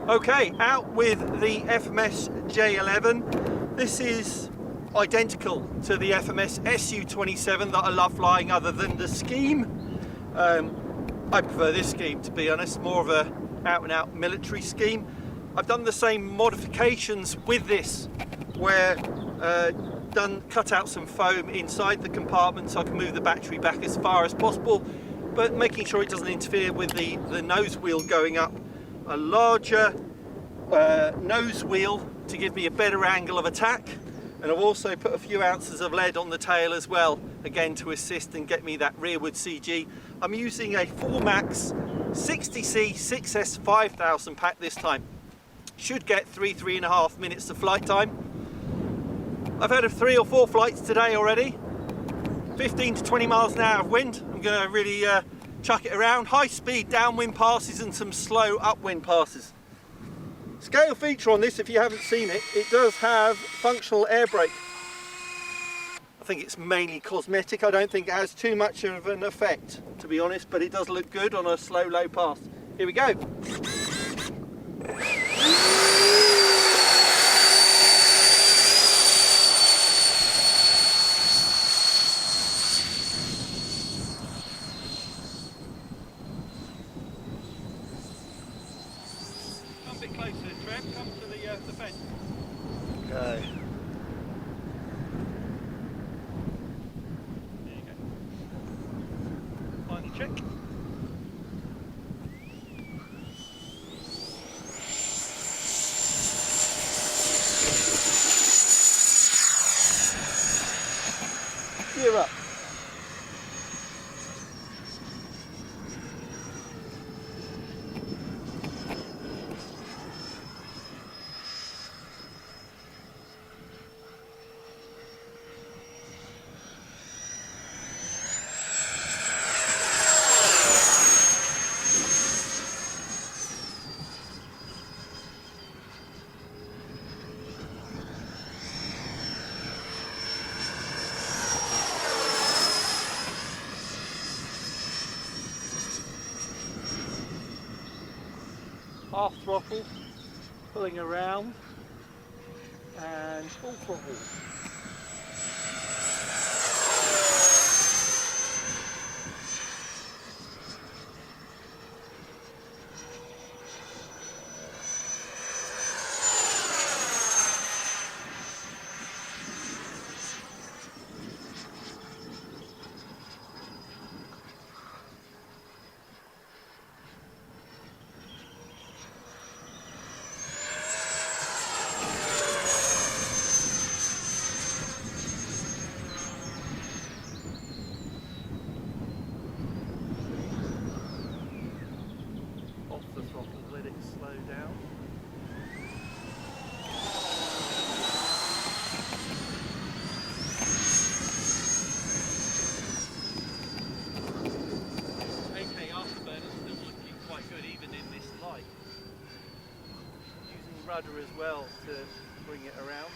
Okay, out with the FMS J-11. This is identical to the FMS SU-27 that I love flying, other than the scheme. I prefer this scheme, to be honest, more of a out and out military scheme. I've done the same modifications with this, where cut out some foam inside the compartment so I can move the battery back as far as possible, but making sure it doesn't interfere with the nose wheel going up. A larger nose wheel to give me a better angle of attack, and I've also put a few ounces of lead on the tail as well, again to assist and get me that rearward CG. I'm using a 4MAX 60C 6S 5000 pack this time. Should get 3.5 minutes of flight time. I've had 3 or 4 flights today already. 15 to 20 miles an hour of wind. I'm going to really chuck it around. High speed downwind passes and some slow upwind passes. Scale feature on this, if you haven't seen it, it does have functional air brake. I think it's mainly cosmetic. I don't think it has too much of an effect, to be honest, but it does look good on a slow low pass. Here we go. Come a bit closer, Trev. Come to the fence. Okay. There you go. Final check. Gear up. Half throttle, pulling around, and full throttle. The throttle, let it slow down. AK afterburner still looking quite good even in this light. Using rudder as well to bring it around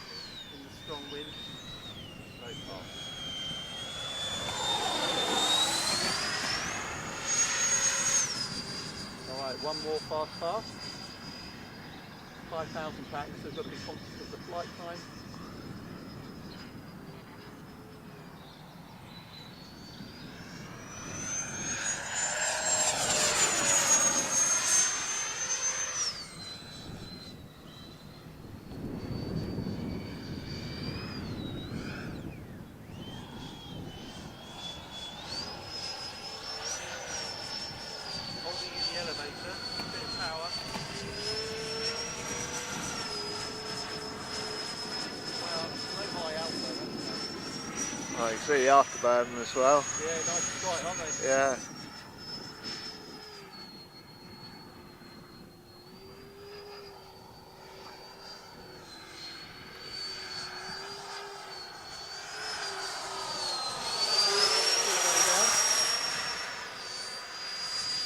in the strong wind. Slow pass. Alright, one more fast pass. 5,000 packs, so we've got to be conscious of the flight time. Holding in the elevator, a bit of power. Well, no high alpha. Oh, you can see the afterburner as well. Yeah, nice and bright, aren't they? Yeah.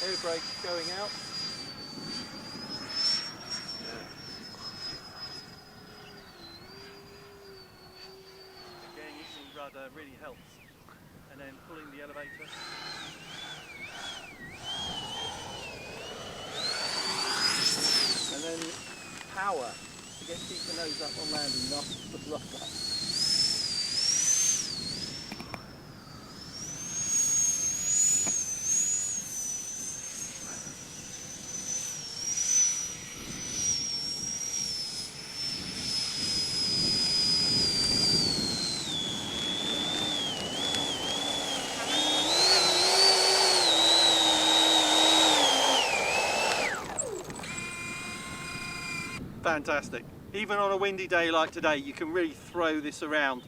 Air brake going out. Again, using rudder really helps. And then pulling the elevator. And then hour to get keep the nose up on landing. Not love that. Fantastic. Even on a windy day like today, you can really throw this around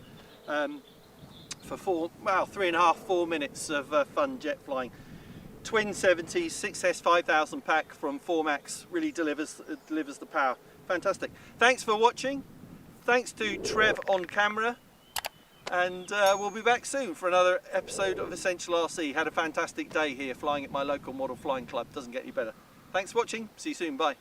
for 3.5–4 minutes of fun jet flying. Twin 70s, 6S 5000 pack from Formax really delivers the power. Fantastic. Thanks for watching. Thanks to Trev on camera, and we'll be back soon for another episode of Essential RC. Had a fantastic day here flying at my local model flying club. Doesn't get any better. Thanks for watching. See you soon. Bye.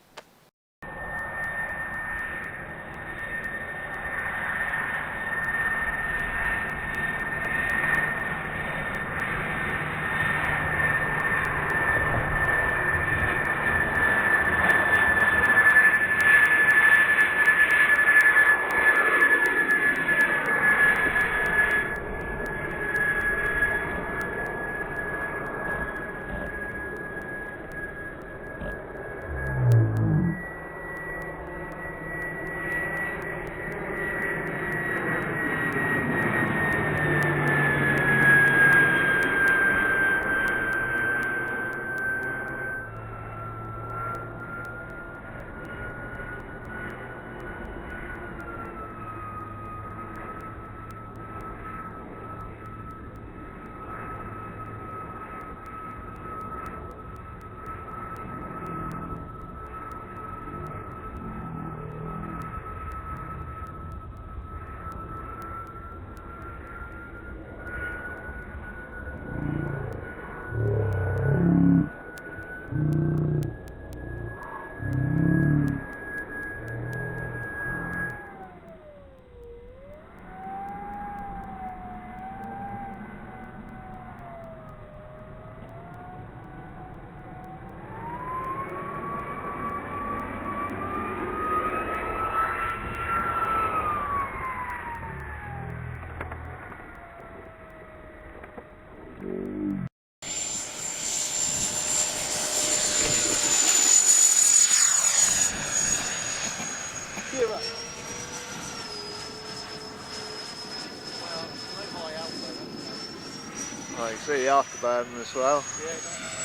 I can see the afterburner as well. Yeah.